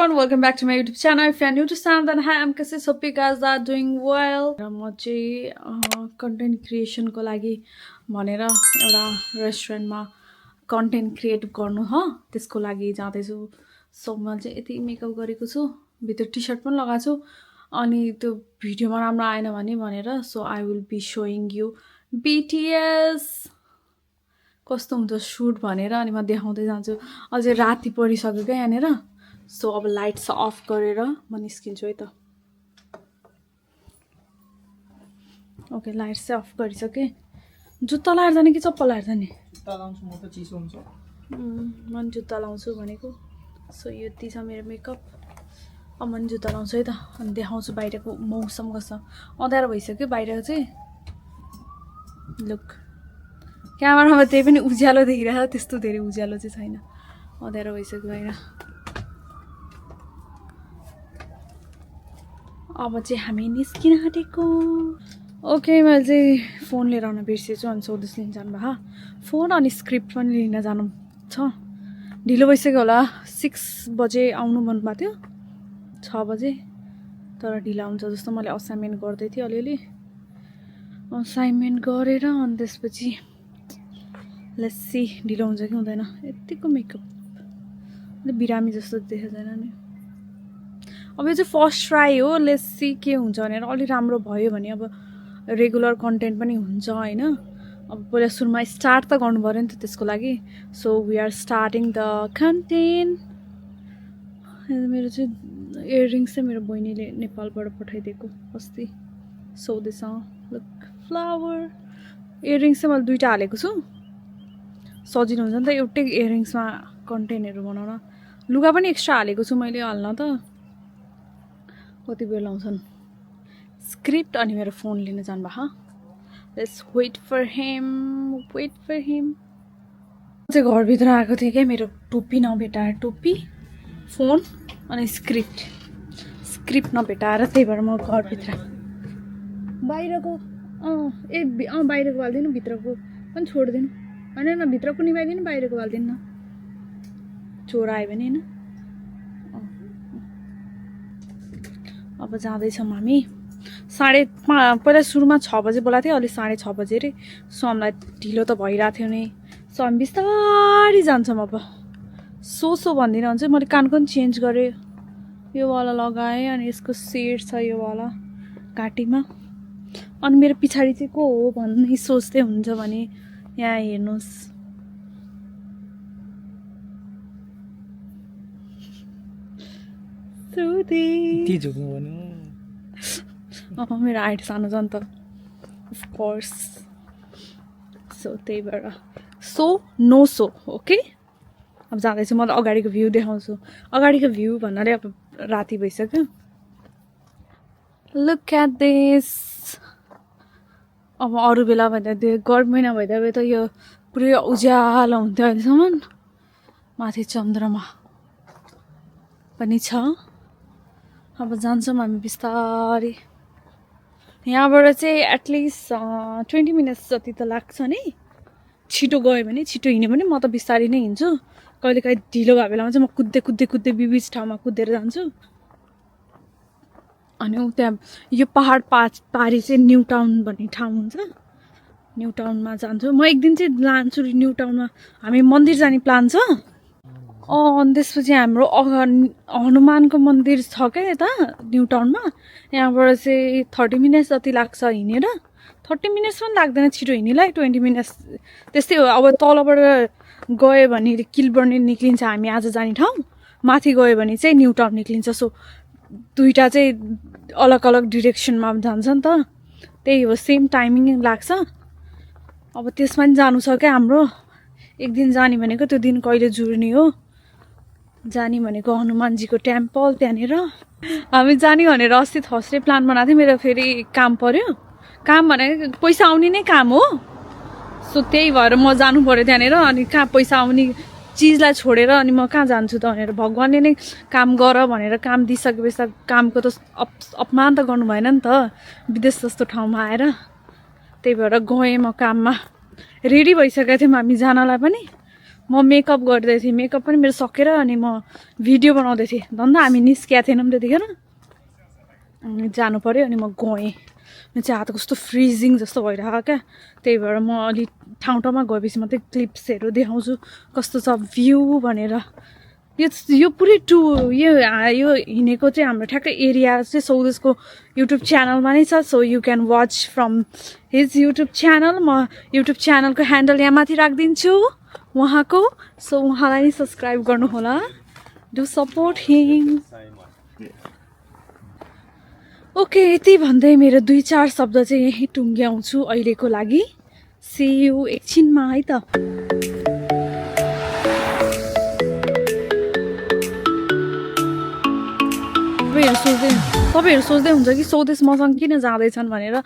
everyone, welcome back to my YouTube channel. If you are new to channel, then hi, I'm Cassis. Hope you guys are doing well. म चाहिँ content क्रिएसनको लागि भनेर एउटा रेस्टुरेन्टमा content create गर्नु त्यसको लागि जाँदैछु. सो म चाहिँ यति मेकअप गरेको छु, भित्र टी सर्ट पनि लगाएको छु अनि त्यो भिडियोमा राम्रो आएन भने भनेर so I will be showing you BTS कस्तो हुन्छ सुट भनेर अनि म देखाउँदै जान्छु. अझै राति परिसक्यो क्या यहाँनिर. सो अब लाइट्स अफ गरेर म निस्किन्छु है त. ओके, लाइट्स चाहिँ अफ गरिसकेँ. जुत्ता लाएर जाने कि चप्पल लाएर जाने? जुत्ता लाउँछु म त, चिसो हुन्छ. म पनि जुत्ता लाउँछु भनेको. सो यति छ मेरो मेकअप. अब म पनि जुत्ता लाउँछु है त अनि देखाउँछु बाहिरको मौसम कस्तो. अँध्यारो भइसक्यो बाहिर चाहिँ. लुक, क्यामेरामा त्यही पनि उज्यालो देखिरहेको, त्यस्तो धेरै उज्यालो चाहिँ छैन. अँध्यारो भइसक्यो बाहिर. अब चाहिँ हामी निस्किन आँटेको. ओके, मैले चाहिँ फोन लिएर आउन बिर्सेछु अनि सोधेस लिन जानुभयो. फोन अनि स्क्रिप्ट पनि लिन जानु छ. ढिलो भइसक्यो होला. 6 बजे आउनु भन्नुभएको थियो, 6 बजे. तर ढिलो हुन्छ जस्तो. मैले असाइनमेन्ट गर्दै थिएँ अलिअलि. असाइनमेन्ट गरेर अनि त्यसपछि लेट्सी ढिलो हुन्छ कि हुँदैन. यतिको मेकअप अलिक बिरामी जस्तो देखेको छैन नि. अब यो चाहिँ फर्स्ट ट्राई हो. लेट्सी के हुन्छ भनेर. अलि राम्रो भयो भने अब रेगुलर कन्टेन्ट पनि हुन्छ होइन. अब पहिला सुरुमा स्टार्ट त गर्नु पऱ्यो नि त त्यसको लागि. So we are starting the content. मेरो चाहिँ इयररिङ्स चाहिँ मेरो बहिनीले नेपालबाट पठाइदिएको अस्ति सौदेसँग. लुक, फ्लावर इयररिङ्स चाहिँ मैले 2टा हालेको छु. सजिलो हुन्छ नि त एउटै इयररिङ्समा कन्टेन्टहरू बनाउन. लुगा पनि एक्स्ट्रा हालेको छु मैले हाल्न त. कति बेर लाउँछन्. स्क्रिप्ट अनि मेरो फोन लिन जानुभयो. Let's wait for him. चाहिँ घरभित्र आएको थिएँ क्या. मेरो टोपी नभेटाएर, टोपी फोन अनि स्क्रिप्ट नभेटाएर, त्यही भएर म घरभित्र. बाहिरको बाहिरको हालिदिनु, भित्रको पनि छोडिदिनु. होइन भित्रको निभाइदिनु, बाहिरको हालिदिनु न. चोर आयो भने होइन. अब जाँदैछौँ हामी. 5:30 पहिला सुरुमा 6 बजे बोलाएको थियो, अहिले 6:30 बजे अरे. सो हामीलाई ढिलो त भइरहेको थियो नि. सो हामी बिस्तारै जान्छौँ अब. सो भन्दिनँ भने चाहिँ मैले कानको पनि चेन्ज गरेँ. यो वाला लगाएँ अनि यसको सेड छ यो वाला घाँटीमा. अनि मेरो पछाडि चाहिँ को हो भन्ने सोच्दै हुन्छ भने यहाँ हेर्नुहोस्. मेरो हाइट सानो छ नि त, अफकोर्स. सो त्यही भएर नो सो. ओके, अब जाँदैछु. म अगाडिको भ्यू देखाउँछु. अगाडिको भ्यू भन्नाले अब राति भइसक्यो. Look at this. अब अरू बेला भन्दा गर्मी महिना भइदा त यो पुरै उज्यालो हुन्थ्यो. अहिलेसम्म माथि चन्द्रमा पनि छ. अब जान्छौँ हामी बिस्तारै. यहाँबाट चाहिँ एटलिस्ट 20 मिनट्स जति त लाग्छ नि. छिटो गयो भने, छिटो हिँड्यो भने. म त बिस्तारै नै हिँड्छु. कहिलेकाहीँ ढिलो भएको बेलामा चाहिँ म कुद्दै बिच ठाउँमा कुदेर जान्छु. अनि त्यहाँ यो पहाड पारी चाहिँ न्यू टाउन भन्ने ठाउँ हुन्छ. न्यू टाउनमा जान्छु. म एक दिन चाहिँ लान्छु न्यू टाउनमा. हामी मन्दिर जाने प्लान छ. अनि त्यसपछि हाम्रो हनुमानको मन्दिर छ क्या यता न्यू टाउनमा. यहाँबाट चाहिँ 30 मिनट्स जति लाग्छ हिँडेर. 30 मिनट्स पनि लाग्दैन छिटो हिँड्नेलाई. 20 मिनट्स त्यस्तै हो. अब तलबाट गयो भने किलबर्नी निक्लिन्छ हामी आज जाने ठाउँ. माथि गयो भने चाहिँ न्यू टाउन निक्लिन्छ. सो दुईवटा चाहिँ अलग अलग डिरेक्सनमा जान्छ नि त. त्यही हो, सेम टाइमिङ लाग्छ. अब त्यसमा पनि जानु छ क्या हाम्रो. एक दिन जाने भनेको त्यो दिन कहिले जुर्ने हो. जाने भनेको हनुमानजीको टेम्पल त्यहाँनिर हामी जाने भनेर अस्ति थर्सडे प्लान बनाएको थिएँ. मेरो फेरि काम पऱ्यो. काम भनेको पैसा आउने नै काम हो. सो त्यही भएर म जानु पऱ्यो त्यहाँनिर. अनि कहाँ पैसा आउने चिजलाई छोडेर अनि म कहाँ जान्छु त भनेर भगवान्ले नै काम गर भनेर काम दिइसकेपछि कामको त अपमान त गर्नु भएन नि त विदेश जस्तो ठाउँमा आएर. त्यही भएर गएँ म काममा. रेडी भइसकेको थियौँ हामी जानलाई पनि. म मेकअप गर्दै थिएँ, मेकअप पनि मेरो सकेर अनि म भिडियो बनाउँदै थिएँ। धन्दा हामी निस्किया थिएनौँ त्यतिखेर, अनि जानु पऱ्यो। अनि म गएँ, मेरो चाहिँ हात कस्तो फ्रिजिङ जस्तो भइरहेको क्या। त्यही भएर म अलिक ठाउँ गएपछि मात्रै क्लिप्सहरू देखाउँछु कस्तो छ भ्यू भनेर। यो पुरै यो हिँडेको चाहिँ हाम्रो ठ्याक्कै एरिया चाहिँ सौदेशको युट्युब च्यानलमा नै छ। So you can watch from his YouTube channel. म युट्युब च्यानलको ह्यान्डल यहाँ माथि राखिदिन्छु उहाँको, सो उहाँलाई नै सब्सक्राइब गर्नुहोला, डु सपोर्ट हिम। ओके, यति भन्दै मेरो 2-4 शब्द चाहिँ यहीँ टुङ्ग्याउँछु अहिलेको लागि। सी यु एकछिनमा है त। तपाईँहरू सोच्दै हुन्छ कि सौदेश मसँग किन जाँदैछन् भनेर।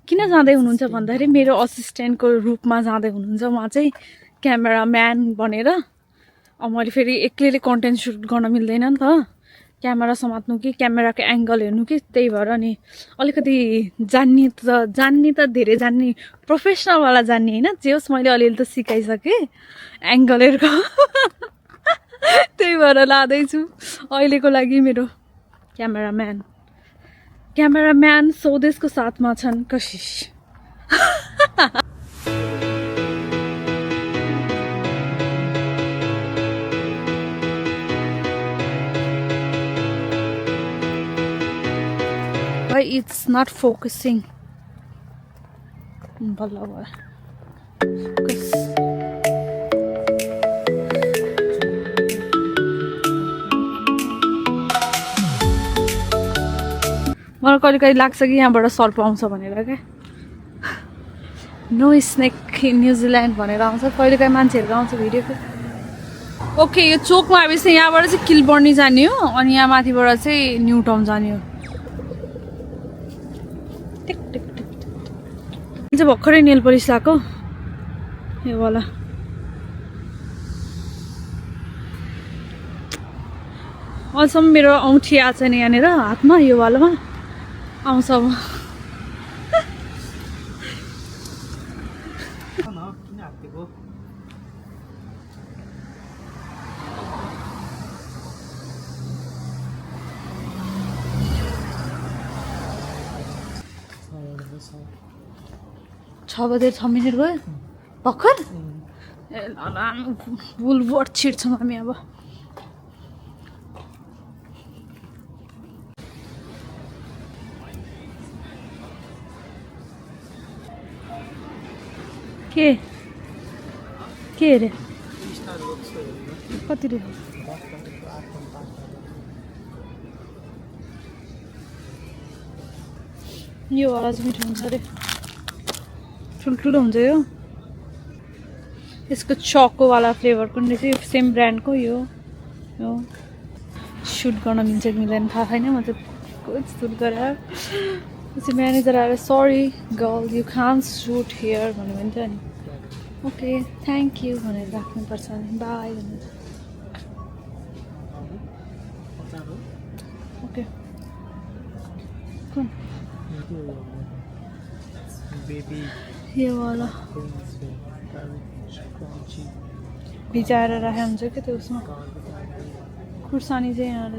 किन जाँदै हुनुहुन्छ भन्दाखेरि मेरो असिस्टेन्टको रूपमा जाँदै हुनुहुन्छ उहाँ चाहिँ, क्यामेराम्यान भनेर। अब मैले फेरि एक्लैले कन्टेन्ट सुट गर्न मिल्दैन नि त, क्यामेरा समात्नु कि क्यामेराको एङ्गल हेर्नु कि। त्यही भएर अनि अलिकति जान्ने त धेरै जान्ने, प्रोफेसनलवाला जान्ने होइन, जे होस् मैले अलिअलि त सिकाइसकेँ एङ्गलहरूको। त्यही भएर लाँदैछु अहिलेको लागि। मेरो क्यामेराम्यान सौदेशको साथमा छन् कशिश। Why it's not focusing? बल्ल भयो। मलाई कहिले कहिले लाग्छ कि यहाँबाट सर्प आउँछ भनेर क्या। नो स्नेक इन न्युजिल्यान्ड भनेर आउँछ कहिले काहीँ मान्छेहरूको आउँछ भिडियो। ओके, यो चोकमा आएपछि यहाँबाट चाहिँ किलबर्नी जाने हो, अनि यहाँ माथिबाट चाहिँ न्यू टाउन जाने हो। चाहिँ भर्खरै नेल पलिस लगाएको यो वाला। अहिलेसम्म मेरो औँठी आएको छैन यहाँनिर हातमा, यो वालामा आउँछ अब। छ बजे 6 मिनट गयो भर्खर। ए वुल्वर्थ छिर्छौँ हामी अब। के अरे कति रे? यो वाला चाहिँ मिठो हुन्छ अरे, ठुल्ठुलो हुन्छ यो। यसको चोकोवाला फ्लेभर पनि रहेछ, सेम ब्रान्डको। यो सुट गर्न मिल्छ कि मिल्दैन थाहा छैन, म चाहिँ सुट गरेर पछि म्यानेजर आएर sorry girl you can't shoot here भन्यो भने चाहिँ अनि ओके थ्याङ्क यू भनेर राख्नुपर्छ नि, बाई भनेर। ओके कुन यो वाला भिजाएर राखेको हुन्छ क्या त्यो उसमा। खुर्सानी चाहिँ यहाँ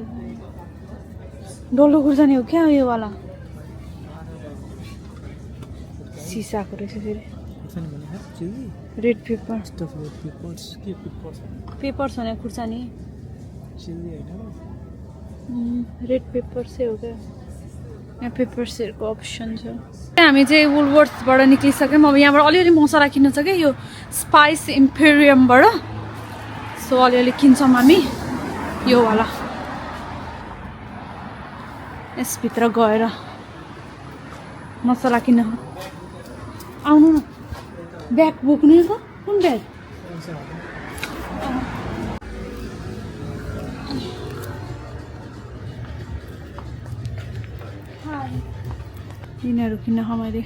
डल्लो खुर्सानी हो क्या यो वाला, सिसाको रहेछ फेरि। रेड पेपर पेपर छ यहाँ खुर्सानी, रेड पेपर चाहिँ हो क्या। यहाँ पेपर्सहरूको अप्सन छ। हामी चाहिँ वुल्वर्थबाट निक्लिसक्यौँ। अब यहाँबाट अलिअलि मसला किन्न छ क्या यो स्पाइस इम्पेरियमबाट। सो अलिअलि किन्छौँ हामी यो वाला। यसभित्र गएर मसला किन्न आउनु न। ब्याग बोक्ने त कुन ब्याग? यिनीहरू किन्न मैले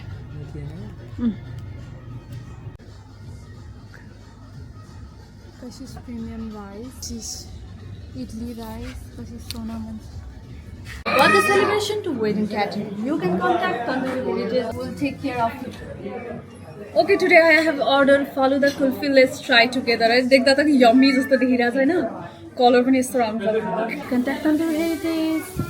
कशिश प्रिमियम राइस, इडली राइस, कशिश सोना मंच। Want the celebration to wedding catering? You can contact Tandoori Villages. We'll take care of it. Okay, today I have ordered Faluda kulfi. Let's try together. देख्दा त यम्मी जस्तो देखिरहेछ हैन colour पनि यस्तो राम्रो छ contact number here it is